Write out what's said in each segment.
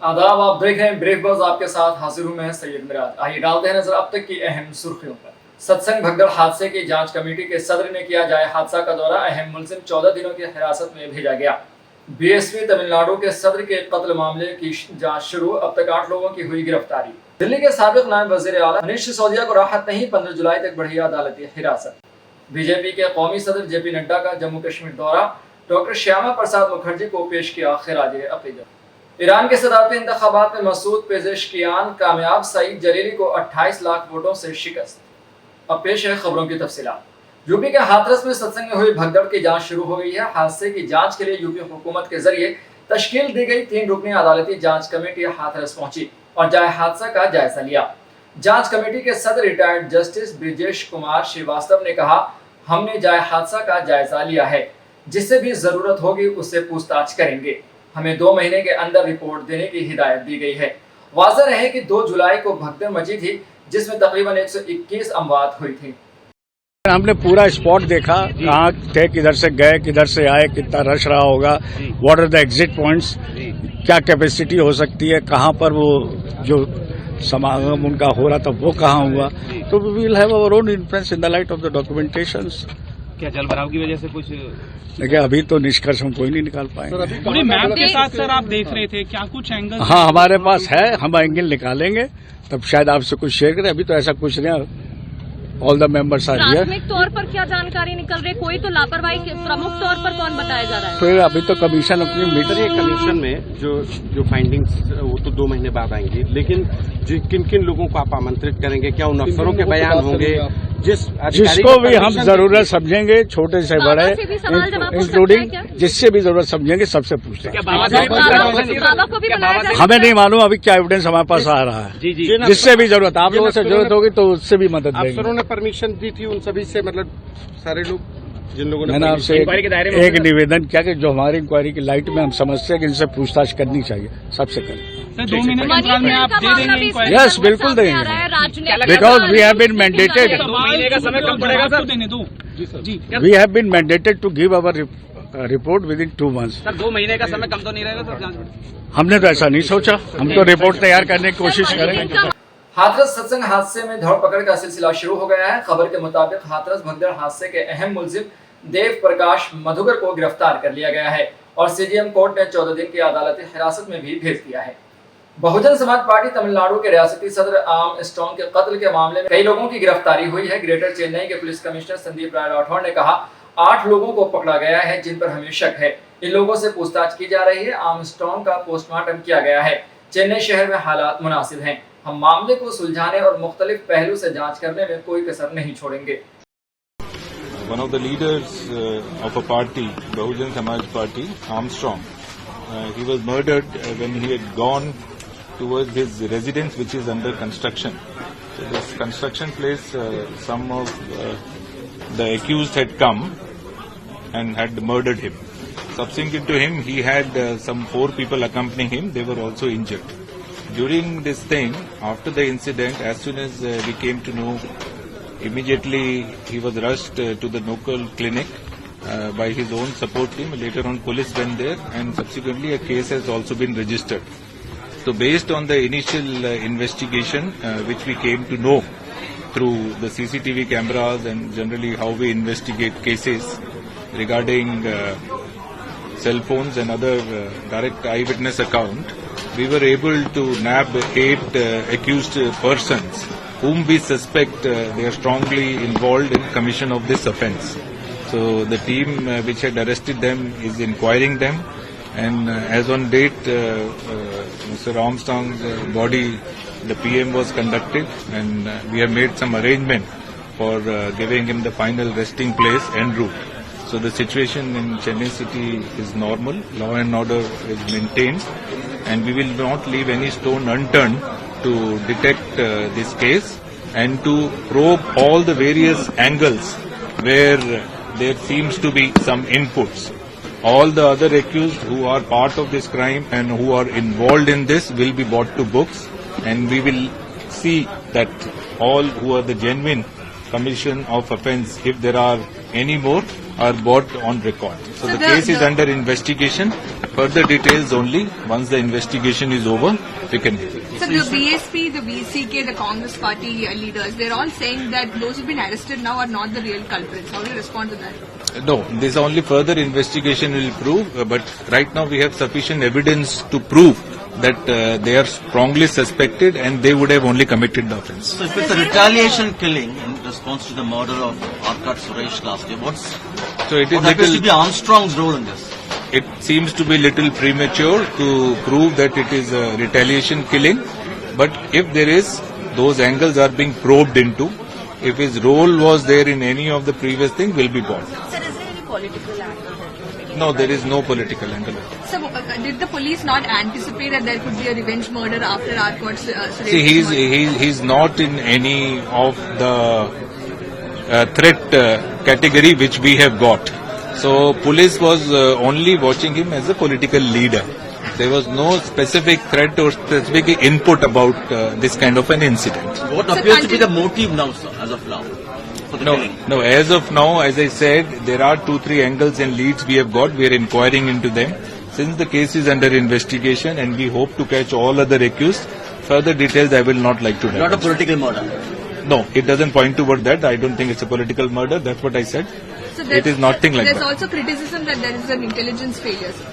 आदाब, आप देख रहे हैं ब्रेक बज़। आपके साथ हाजिर हूं मैं सैयद मिराज। आइए डालते हैं नजर अब तक की अहम सुर्खियों पर। सत्संग भगदड़ हादसे की जांच कमेटी के सदर ने किया जाए हादसा का दौरा। अहम मुलजिम 14 दिनों की हिरासत में भेजा गया। बीएसपी तमिलनाडु के सदर के कत्ल मामले की जांच शुरू। अब तक 8 लोगों की हुई गिरफ्तारी। दिल्ली के साबिक नायब वज़ीर आला मनीष सिसोदिया को राहत नहीं, 15 जुलाई तक बढ़ी अदालती हिरासत। बीजेपी के कौमी सदर जेपी नड्डा का जम्मू कश्मीर दौरा। डॉक्टर श्यामा प्रसाद मुखर्जी को पेश किया खिराज अकीदत। ईरान के सदारती इंतखाबात में मसूद पेजेशकियान कामयाब, सईद जलीली को 28 लाख वोटों से शिकस्त। अब पेश है खबरों की तफसीलात। यूपी के हाथरस में सत्संग में हुई भगदड़ की जांच शुरू हो गई है। हादसे की जांच के लिए यूपी हुकूमत के जरिए तश्कील दी गई 3 रुकनी अदालती जांच कमेटी हाथरस पहुंची और जाए हादसा का जायजा लिया। जांच कमेटी के सदर रिटायर्ड जस्टिस ब्रिजेश कुमार श्रीवास्तव ने कहा, हमने जाए हादसा का जायजा लिया है, जिससे भी जरूरत होगी उससे पूछताछ करेंगे। हमें 2 महीने के अंदर रिपोर्ट देने की हिदायत दी गई है। वाज़ेह रहे कि 2 जुलाई को भगदड़ मची थी, जिसमें तकरीबन 121 अमवात हुई थी। हमने पूरा स्पॉट देखा, कहाँ थे, किधर से गए, किधर से आए, कितना रश रहा होगा, what are the exit points, क्या कैपेसिटी हो सकती है, कहाँ पर वो जो समागम उनका हो रहा था वो कहाँ हुआ। तो we will have our own influence in the light of the documentations. क्या जल भराव की वजह से कुछ? देखिए, अभी तो निष्कर्ष हम कोई नहीं निकाल पाएंगे। पूरे मैप के साथ सर आप देख रहे थे, क्या कुछ एंगल? हाँ, हमारे पास है, हम एंगल निकालेंगे तब शायद आपसे कुछ शेयर करें। अभी तो ऐसा कुछ नहीं। All the members are here. प्राथमिक तौर पर क्या जानकारी निकल रही है? कोई तो लापरवाही प्रमुख तौर पर कौन बताया जा रहा है? फिर अभी तो कमीशन अपनी ये कमीशन में जो फाइंडिंग्स वो तो 2 महीने बाद आएंगी, लेकिन किन किन लोगों को आप आमंत्रित करेंगे, क्या उन अफसरों के बयान होंगे जिसको भी हम जरूरत समझेंगे, छोटे से बड़े, इंक्लूडिंग जिससे भी जरूरत समझेंगे सबसे पूछते हैं। हमें नहीं मालूम अभी क्या एविडेंस हमारे पास आ रहा है। जिससे भी जरूरत, आप लोगों से जरूरत होगी तो उससे भी मदद देंगे। अफसरों ने परमिशन दी थी उन सभी से, मतलब सारे लोग जिन लोगों ने। मैंने आपसे एक निवेदन किया कि जो हमारी इंक्वायरी की लाइट में हम समझते हैं कि इनसे पूछताछ करनी चाहिए, सबसे करें। 2 महीने के अंतराल में आप दे देंगे? यस, बिल्कुल देंगे, because we have been mandated. 2 महीने का समय कम पड़ेगा सर? देने दो जी। We have been mandated to give our report within 2 months. Sir 2 महीने का समय कम तो नहीं रहेगा सर जांच में? हमने तो ऐसा नहीं सोचा, हम तो रिपोर्ट तैयार करने की कोशिश करेंगे। हाथरस सत्संग हादसे में धर पकड़ का सिलसिला शुरू हो गया है। खबर के मुताबिक हाथरस भगदड़ हादसे के अहम मुलजिम देव प्रकाश मधुकर को गिरफ्तार कर लिया गया है और सीजीएम कोर्ट ने 14 दिन की अदालती हिरासत में भी भेज दिया है। बहुजन समाज पार्टी तमिलनाडु के रियासती सदर आर्म स्ट्रॉन्ग के कत्ल के मामले में कई लोगों की गिरफ्तारी हुई है। ग्रेटर चेन्नई के पुलिस कमिश्नर संदीप राय राठौड़ ने कहा, 8 लोगों को पकड़ा गया है जिन पर हमें शक है। इन लोगों से पूछताछ की जा रही है। आर्म स्ट्रॉन्ग का पोस्टमार्टम किया गया है। चेन्नई शहर में हालात मुनासिब हैं। हम मामले को सुलझाने और मुख्तलिफ पहलू से जांच करने में कोई कसर नहीं छोड़ेंगे। One of the leaders of a party, Bahujan Samaj Party, Armstrong, he was murdered when he had gone towards his residence, which is under construction. So this construction place, some of the accused had come and had murdered him. Subsequent to him, he had some 4 people accompanying him. They were also injured. During this thing, after the incident, as soon as we came to know, immediately he was rushed to the local clinic by his own support team. Later on, police went there, and subsequently a case has also been registered. So based on the initial investigation, which we came to know through the CCTV cameras and generally how we investigate cases regarding cell phones and other direct eyewitness account, we were able to nab 8 accused persons whom we suspect they are strongly involved in commission of this offence. So the team which had arrested them is inquiring them, and as on date, Mr. Armstrong's body, the PM was conducted, and we have made some arrangement for giving him the final resting place en route. So the situation in Chennai city is normal, law and order is maintained, and we will not leave any stone unturned to detect this case and to probe all the various angles where there seems to be some inputs. All the other accused who are part of this crime and who are involved in this will be brought to books, and we will see that all who are the genuine commission of offence, if there are any more, are brought on record. So the case is under investigation, further details only once the investigation is over, we can give it. So the BSP, the BCK, the Congress party leaders, they're all saying that those who've been arrested now are not the real culprits. How do you respond to that? No, this only further investigation will prove, but right now we have sufficient evidence to prove that they are strongly suspected and they would have only committed the offence. So if it's a retaliation killing in response to the murder of Arkat Suresh last year, what appears to be Armstrong's role in this? It seems to be little premature to prove that it is a retaliation killing, but if there is, those angles are being probed into. If his role was there in any of the previous things, will be gone. Sir, is there any political angle? No, there is no political angle. So did the police not anticipate that there could be a revenge murder after Arkat Suresh? See, he's not in any of the threat category which we have got. So police was only watching him as a political leader. There was no specific threat or specific input about this kind of an incident. What appears to be the motive now, sir, as of now? For the killing? No, as of now, as I said, there are 2-3 angles and leads we have got. We are inquiring into them. Since the case is under investigation and we hope to catch all other accused, further details I will not like to have. Not a political murder? No, it doesn't point toward that. I don't think it's a political murder. That's what I said. So it is nothing like that. There's also criticism that there is an intelligence failure, sir.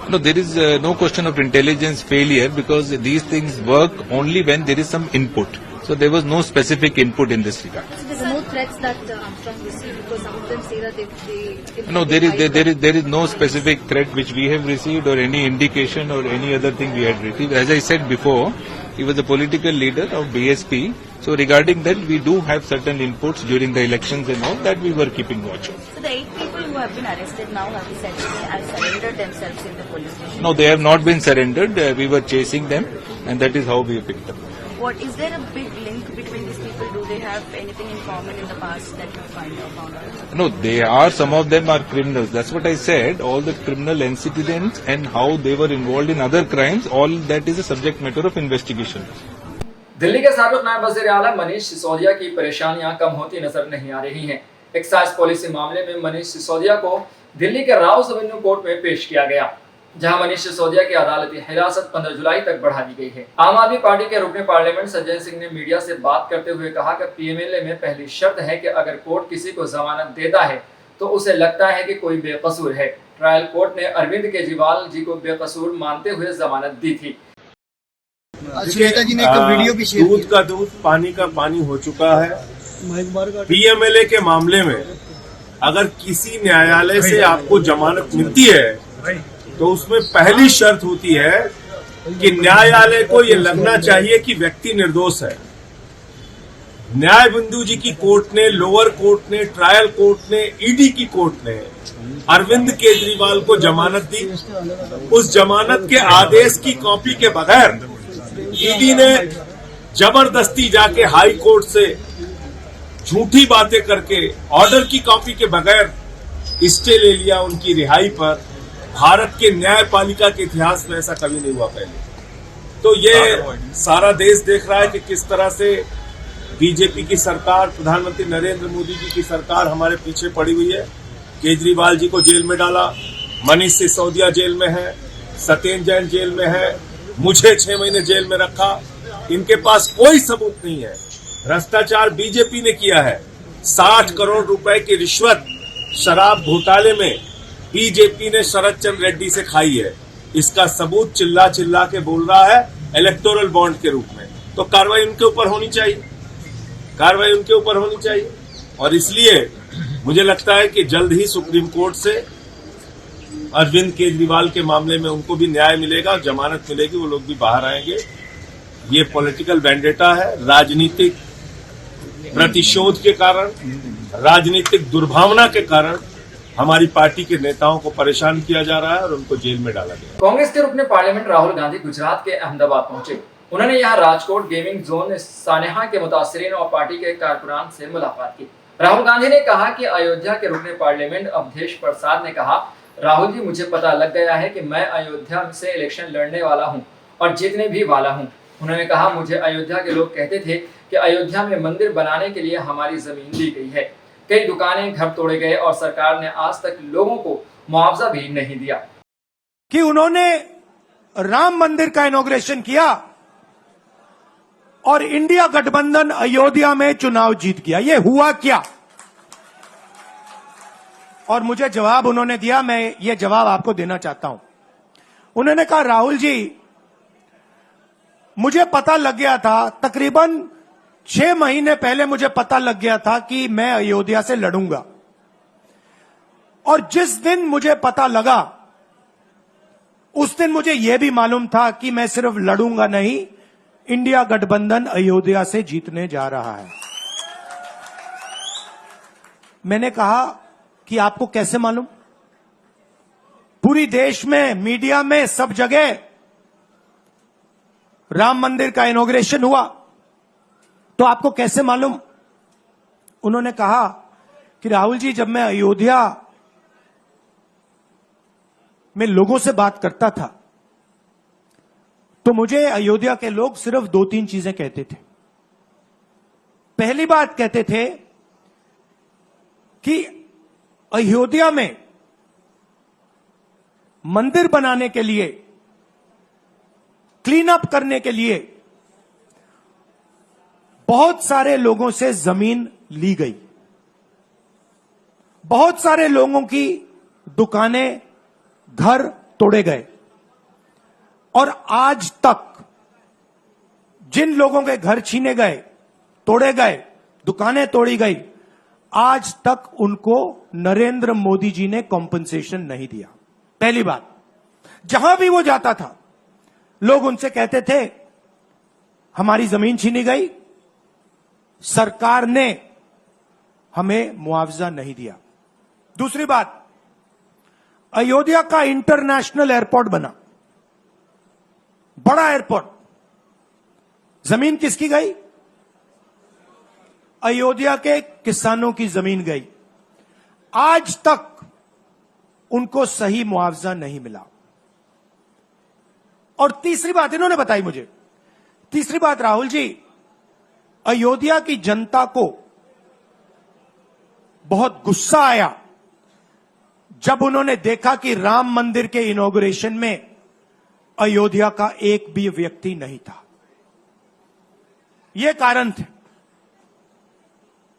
No, there is no question of intelligence failure because these things work only when there is some input. So there was no specific input in this regard. So there's no threats that Armstrong received because some of them say that they No, there is no specific threat which we have received or any indication or any other thing we had received. As I said before, he was a political leader of BSP. So regarding that, we do have certain inputs during the elections and all that we were keeping watch of. So the 8 people who have been arrested now have surrendered themselves in the police station? No, they have not been surrendered. We were chasing them and that is how we picked them. What is there a big link between these people? Do they have anything in common in the past that you found out? No, they are, some of them are criminals. That's what I said. All the criminal incidents and how they were involved in other crimes, all that is a subject matter of investigation. Delhi के साबिक नायब वज़ीर आला मनीष सिसोदिया की परेशानियां कम होती नजर नहीं आ रही हैं। एक्साइज पॉलिसी मामले में मनीष सिसोदिया को दिल्ली के राउस एवेन्यू कोर्ट में पेश किया गया, जहां मनीष सिसोदिया की अदालती हिरासत 15 जुलाई तक बढ़ा दी गई है। आम आदमी पार्टी के रुकने पार्लियामेंट संजय सिंह ने मीडिया से बात करते हुए कहा कि पीएमएलए में पहली शर्त है कि अगर कोर्ट किसी को जमानत देता है तो उसे लगता है कि कोई बेकसूर है। ट्रायल कोर्ट ने अरविंद केजरीवाल जी को बेकसूर मानते हुए जमानत दी थी। दूध का दूध पानी का पानी हो चुका है। पीएमएलए के मामले में अगर किसी न्यायालय से आपको जमानत मिलती है तो उसमें पहली शर्त होती है कि न्यायालय को ये लगना चाहिए कि व्यक्ति निर्दोष है। न्याय बिंदु जी की कोर्ट ने, लोअर कोर्ट ने, ट्रायल कोर्ट ने, ईडी की कोर्ट ने अरविंद केजरीवाल को जमानत दी। उस जमानत के आदेश की कॉपी के बगैर ईडी ने जबरदस्ती जाके हाई कोर्ट से झूठी बातें करके ऑर्डर की कॉपी के बगैर स्टे ले लिया उनकी रिहाई पर। भारत के न्यायपालिका के इतिहास में ऐसा कभी नहीं हुआ पहले। तो ये सारा देश देख रहा है कि किस तरह से बीजेपी की सरकार, प्रधानमंत्री नरेंद्र मोदी जी की सरकार हमारे पीछे पड़ी हुई है। केजरीवाल जी को जेल में डाला, मनीष सिसोदिया जेल में है, सत्येंद्र जैन जेल में है, मुझे 6 महीने जेल में रखा। इनके पास कोई सबूत नहीं है। भ्रष्टाचार बीजेपी ने किया है। 60 करोड़ रुपए की रिश्वत शराब घोटाले में बीजेपी ने शरद चंद्र रेड्डी से खाई है। इसका सबूत चिल्ला चिल्ला के बोल रहा है इलेक्टोरल बॉन्ड के रूप में। तो कार्रवाई उनके ऊपर होनी चाहिए, कार्रवाई उनके ऊपर होनी चाहिए। और इसलिए मुझे लगता है कि जल्द ही सुप्रीम कोर्ट से अरविंद केजरीवाल के मामले में उनको भी न्याय मिलेगा, जमानत मिलेगी, वो लोग भी बाहर आएंगे। ये पॉलिटिकल वेंडेटा है। राजनीतिक प्रतिशोध के कारण, राजनीतिक दुर्भावना के कारण हमारी पार्टी के नेताओं को परेशान किया जा रहा है और उनको जेल में डाला गया। कांग्रेस के रुकने पार्लियामेंट राहुल गांधी गुजरात के अहमदाबाद पहुंचे। उन्होंने यहां राजकोट गेमिंग जोन सानेहा के मुतासरीन और पार्टी के कारकुनान से मुलाकात की। राहुल गांधी ने कहा कि अयोध्या के रुकने पार्लियामेंट अवधेश प्रसाद ने कहा, राहुल जी मुझे पता लग गया है कि मैं अयोध्या से इलेक्शन लड़ने वाला हूं और जीतने भी वाला हूं। उन्होंने कहा, मुझे अयोध्या के लोग कहते थे कि अयोध्या में मंदिर बनाने के लिए हमारी जमीन दी गई है। कई दुकानें, घर तोड़े गए और सरकार ने आज तक लोगों को मुआवजा भी नहीं दिया। कि उन्होंने राम मंदिर का इनॉग्रेशन किया और इंडिया गठबंधन अयोध्या में चुनाव जीत गया। ये हुआ क्या? और मुझे जवाब उन्होंने दिया, मैं ये जवाब आपको देना चाहता हूं। उन्होंने कहा, राहुल जी, मुझे पता लग गया था, तकरीबन 6 महीने पहले मुझे पता लग गया था कि मैं अयोध्या से लड़ूंगा, और जिस दिन मुझे पता लगा उस दिन मुझे यह भी मालूम था कि मैं सिर्फ लड़ूंगा नहीं, इंडिया गठबंधन अयोध्या से जीतने जा रहा है। मैंने कहा कि आपको कैसे मालूम? पूरी देश में, मीडिया में, सब जगह राम मंदिर का इनॉग्रेशन हुआ, तो आपको कैसे मालूम? उन्होंने कहा कि राहुल जी, जब मैं अयोध्या में लोगों से बात करता था तो मुझे अयोध्या के लोग सिर्फ 2-3 चीजें कहते थे। पहली बात कहते थे कि अयोध्या में मंदिर बनाने के लिए, क्लीन अप करने के लिए बहुत सारे लोगों से जमीन ली गई, बहुत सारे लोगों की दुकानें, घर तोड़े गए, और आज तक जिन लोगों के घर छीने गए, तोड़े गए, दुकानें तोड़ी गई, आज तक उनको नरेंद्र मोदी जी ने कॉम्पनसेशन नहीं दिया। पहली बात, जहां भी वो जाता था लोग उनसे कहते थे हमारी जमीन छीनी गई, सरकार ने हमें मुआवजा नहीं दिया। दूसरी बात, अयोध्या का इंटरनेशनल एयरपोर्ट बना, बड़ा एयरपोर्ट, जमीन किसकी गई? अयोध्या के किसानों की जमीन गई। आज तक उनको सही मुआवजा नहीं मिला। और तीसरी बात इन्होंने बताई मुझे, तीसरी बात, राहुल जी, अयोध्या की जनता को बहुत गुस्सा आया जब उन्होंने देखा कि राम मंदिर के इनॉग्रेशन में अयोध्या का एक भी व्यक्ति नहीं था। यह कारण थे।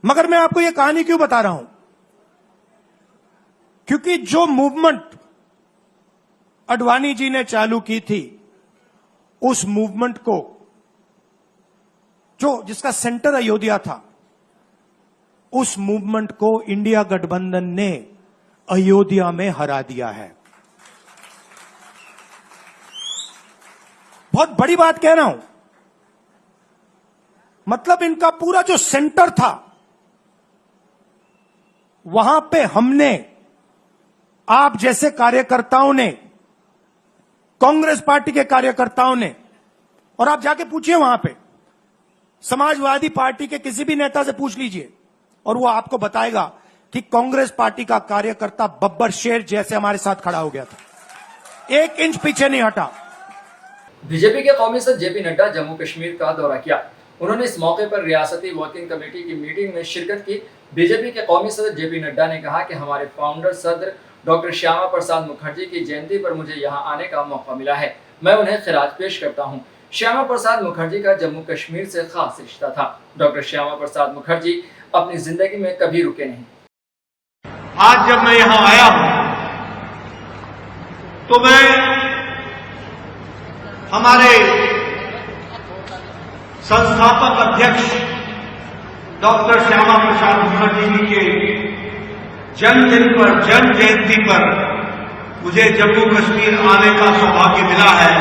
मगर मैं आपको यह कहानी क्यों बता रहा हूं? क्योंकि जो मूवमेंट अडवाणी जी ने चालू की थी, उस मूवमेंट को, जिसका सेंटर अयोध्या था, उस मूवमेंट को इंडिया गठबंधन ने अयोध्या में हरा दिया है। बहुत बड़ी बात कह रहा हूं। मतलब इनका पूरा जो सेंटर था, वहां पे हमने, आप जैसे कार्यकर्ताओं ने, कांग्रेस पार्टी के कार्यकर्ताओं ने, और आप जाके पूछिए वहां पे, समाजवादी पार्टी के किसी भी नेता से पूछ लीजिए और वो आपको बताएगा कि कांग्रेस पार्टी का कार्यकर्ता बब्बर शेर जैसे हमारे साथ खड़ा हो गया था, 1 इंच पीछे नहीं हटा। बीजेपी के कौमी सदर जेपी नड्डा जम्मू कश्मीर का दौरा किया। उन्होंने इस मौके पर रियासती वर्किंग कमेटी की मीटिंग में शिरकत की। बीजेपी के कौमी सदर जेपी नड्डा ने कहा कि हमारे फाउंडर सदर डॉक्टर श्यामा प्रसाद मुखर्जी की जयंती पर मुझे यहां आने का मौका मिला है, मैं उन्हें खिराज पेश करता हूं। श्यामा प्रसाद मुखर्जी का जम्मू कश्मीर से खास रिश्ता था। डॉक्टर श्यामा प्रसाद मुखर्जी अपनी जिंदगी में कभी रुके नहीं। आज जब मैं यहां आया हूं तो मैं हमारे संस्थापक अध्यक्ष डॉक्टर श्यामा प्रसाद मुखर्जी जी के जन्मदिन पर, जन्म जयंती पर मुझे जम्मू कश्मीर आने का सौभाग्य मिला है।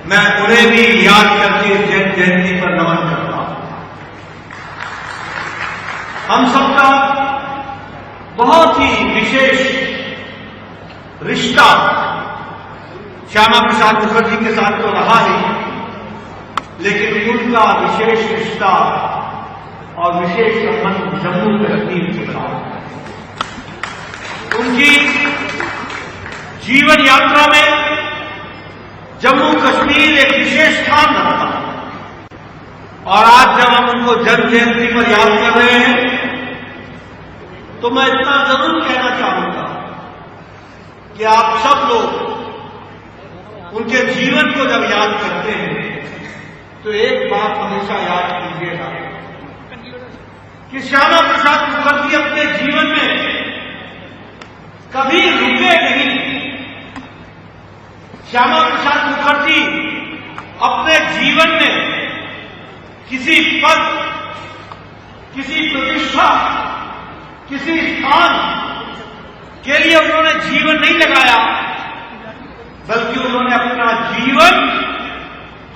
मैं उन्हें भी याद करके जन्म जयंती पर नमन करता हूं। हम सबका बहुत ही विशेष रिश्ता श्यामा प्रसाद मुखर्जी के साथ तो रहा ही, लेकिन उनका विशेष रिश्ता और विशेष संबंध जम्मू कश्मीर से रहा। उनकी जीवन यात्रा में जम्मू कश्मीर एक विशेष स्थान रखता है। और आज जब हम उनको जन्म जयंती पर याद कर रहे हैं तो मैं इतना जरूर कहना चाहूंगा कि आप सब लोग उनके जीवन को जब याद करते हैं तो एक बात हमेशा याद कीजिएगा कि श्यामा प्रसाद मुखर्जी अपने जीवन में कभी रुके नहीं। श्यामा प्रसाद मुखर्जी अपने जीवन में किसी पद, किसी प्रतिष्ठा, किसी स्थान के लिए उन्होंने जीवन नहीं लगाया, बल्कि उन्होंने अपना जीवन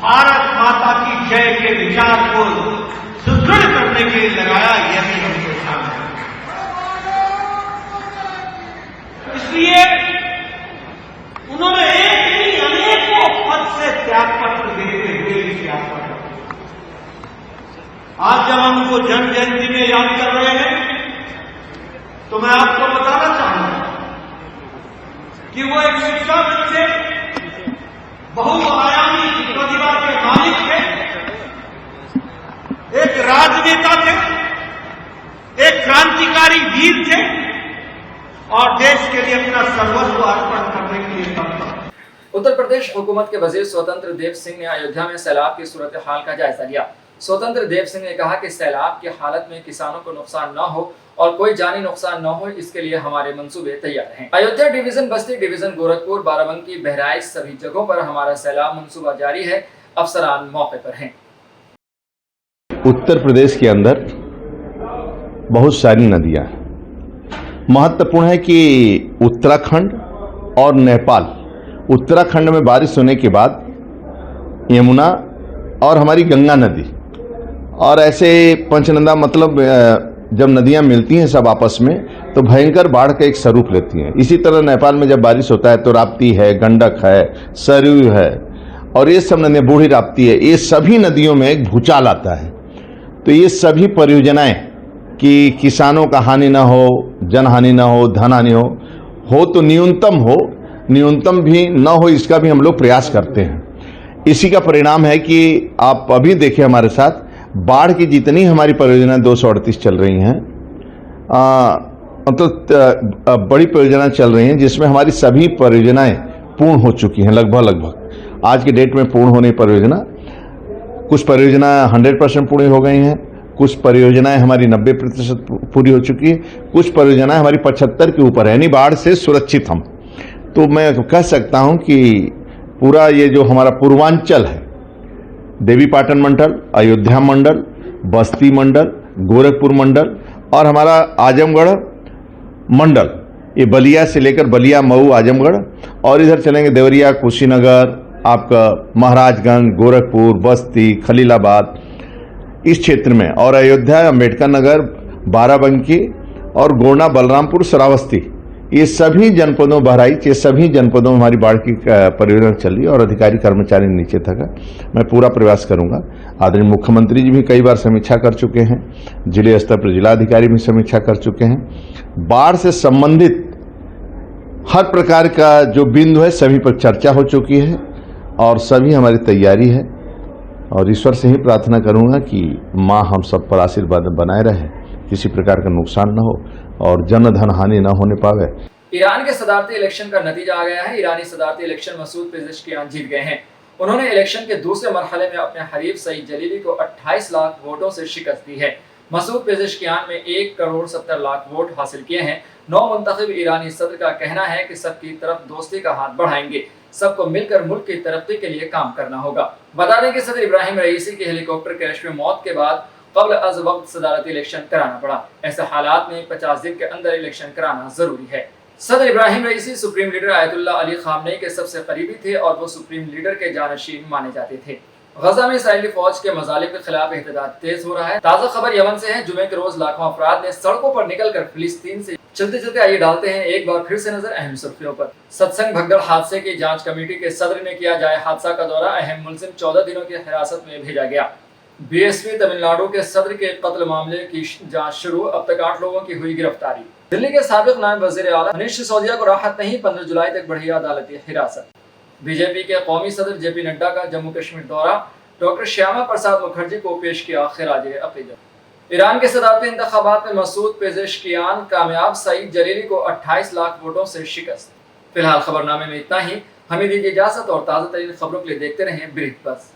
भारत माता की जय के विचार को सुदृढ़ करने के लिए लगाया। यही हमको ध्यान है। इसलिए उन्होंने एक नहीं अनेकों पद से त्याग पत्र देते हुए इस यात्रा कर। आज जब हम उनको जन्म जयंती में याद कर रहे हैं तो मैं आपको बताना चाहूंगा कि वो एक शिक्षाविद थे, बहुआयामी प्रतिभा के मालिक थे, एक राजनेता थे, एक क्रांतिकारी वीर थे और देश के लिए अपना सर्वस्व अर्पण करने के लिए तत्पर। उत्तर प्रदेश हुकूमत के वजीर स्वतंत्र देव सिंह ने अयोध्या में सैलाब की सूरत हाल का जायजा लिया। स्वतंत्र देव सिंह ने कहा कि सैलाब की हालत में किसानों को नुकसान न हो और कोई जानी नुकसान न हो, इसके लिए हमारे मंसूबे तैयार हैं। अयोध्या डिवीजन, बस्ती डिवीजन, गोरखपुर, बाराबंकी, बहराइच सभी जगहों पर हमारा सैलाब मंसूबा जारी है। अफसरान मौके पर हैं। उत्तर प्रदेश के अंदर बहुत सारी नदियां हैं। महत्वपूर्ण है कि उत्तराखंड और नेपाल, उत्तराखंड में बारिश होने के बाद यमुना और हमारी गंगा नदी और ऐसे पंचनदा, मतलब जब नदियां मिलती हैं सब आपस में तो भयंकर बाढ़ का एक स्वरूप लेती हैं। इसी तरह नेपाल में जब बारिश होता है तो राप्ती है, गंडक है, सरयू है और ये सब नदियां, बूढ़ी राप्ती है, ये सभी नदियों में एक भूचाल आता है। तो ये सभी परियोजनाएं कि किसानों का हानि ना हो, जन हानि ना हो, धन हानि हो तो न्यूनतम हो, न्यूनतम भी न हो, इसका भी हम लोग प्रयास करते हैं। इसी का परिणाम है कि आप अभी देखिए हमारे साथ बाढ़ की जितनी हमारी परियोजनाएं 238 चल रही हैं, मतलब बड़ी परियोजनाएं चल रही हैं जिसमें हमारी सभी परियोजनाएं पूर्ण हो चुकी हैं। लगभग आज की डेट में पूर्ण होने परियोजना, कुछ परियोजना 100% पूरी हो गई हैं, कुछ परियोजनाएं हमारी 90% पूरी हो चुकी है, कुछ परियोजनाएं हमारी 75 के ऊपर है, यानी बाढ़ से सुरक्षित हम। तो मैं कह सकता हूं कि पूरा ये जो हमारा पूर्वांचल है, देवीपाटन मंडल, अयोध्या मंडल, बस्ती मंडल, गोरखपुर मंडल और हमारा आजमगढ़ मंडल, ये बलिया से लेकर बलिया, मऊ, आजमगढ़ और इधर चलेंगे देवरिया, कुशीनगर, आपका महाराजगंज, गोरखपुर, बस्ती, खलीलाबाद, इस क्षेत्र में और अयोध्या, अम्बेडकर नगर, बाराबंकी और गोंडा, बलरामपुर, श्रावस्ती, ये सभी जनपदों, बहराइच, ये सभी जनपदों में हमारी बाढ़ की परियोजना चल रही है और अधिकारी कर्मचारी नीचे तक है। मैं पूरा प्रयास करूंगा। आदरणीय मुख्यमंत्री जी भी कई बार समीक्षा कर चुके हैं, जिले स्तर पर जिलाधिकारी भी समीक्षा कर चुके हैं। बाढ़ से संबंधित हर प्रकार का जो बिंदु है सभी पर चर्चा हो चुकी है और सभी हमारी तैयारी है और ईश्वर से ही प्रार्थना करूंगा कि माँ हम सब पर आशीर्वाद बनाए रहे, किसी प्रकार का नुकसान न हो और जन धन हानि न होने पावे। ईरान के सदारती इलेक्शन का नतीजा आ गया है। ईरानी सदारती इलेक्शन मसूद पेजेश्कियान जीत गए हैं। उन्होंने इलेक्शन के दूसरे मरहले में अपने हरीफ सईद जलीली को 28 लाख वोटों से शिकस्त दी है। मसूद पेजेश्कियान में 1 करोड़ 70 लाख वोट हासिल किए हैं। नौ मुंतखब ईरानी सदर का कहना है कि सबकी तरफ दोस्ती का हाथ बढ़ाएंगे, सबको मिलकर मुल्क की तरक्की के लिए काम करना होगा। बता दें कि सदर इब्राहिम रईसी की हेलीकॉप्टर क्रैश में मौत के बाद कब्ल अज वक्त सदारती इलेक्शन कराना पड़ा। ऐसे हालात में 50 दिन के अंदर इलेक्शन कराना जरूरी है। सदर Ibrahim Raisi supreme leader Ayatollah Ali Khamenei के सबसे करीबी थे और वो सुप्रीम लीडर के जानशीन माने जाते थे। गजा में इसराइली फौज के मजालिम के खिलाफ एहतजाज तेज हो रहा है। ताज़ा खबर यमन से है। जुमे के रोज लाखों अफराद ने सड़कों पर निकलकर फिलिस्तीन से चलते चलते आइए डालते हैं एक बार फिर से नजर अहम सुर्खियों पर। सत्संग भगदड़ हादसे की जांच कमेटी के सदर ने किया जाए हादसा का दौरा। अहम मुलजिम 14 दिनों की हिरासत में भेजा गया। बीएसपी तमिलनाडु के सदर के कत्ल मामले की जांच शुरू। अब तक 8 लोगों की हुई गिरफ्तारी। दिल्ली के साबिक नायब वजीर आला मनीष सिसोदिया को राहत नहीं, 15 जुलाई तक बढ़ी अदालती हिरासत। बीजेपी के कौमी सदर जेपी नड्डा का जम्मू कश्मीर दौरा। डॉक्टर श्यामा प्रसाद मुखर्जी को पेश किया खिराज अकीदत। ईरान के सदारती इंतखाबात में मसूद पेजेश्कियान कामयाब, सईद जलीली को 28 लाख वोटों से शिकस्त। फिलहाल खबरनामे में इतना ही। हमें दीजिए इजाजत और ताज़ा तरीन खबरों के लिए देखते रहें ब्रीफ बस।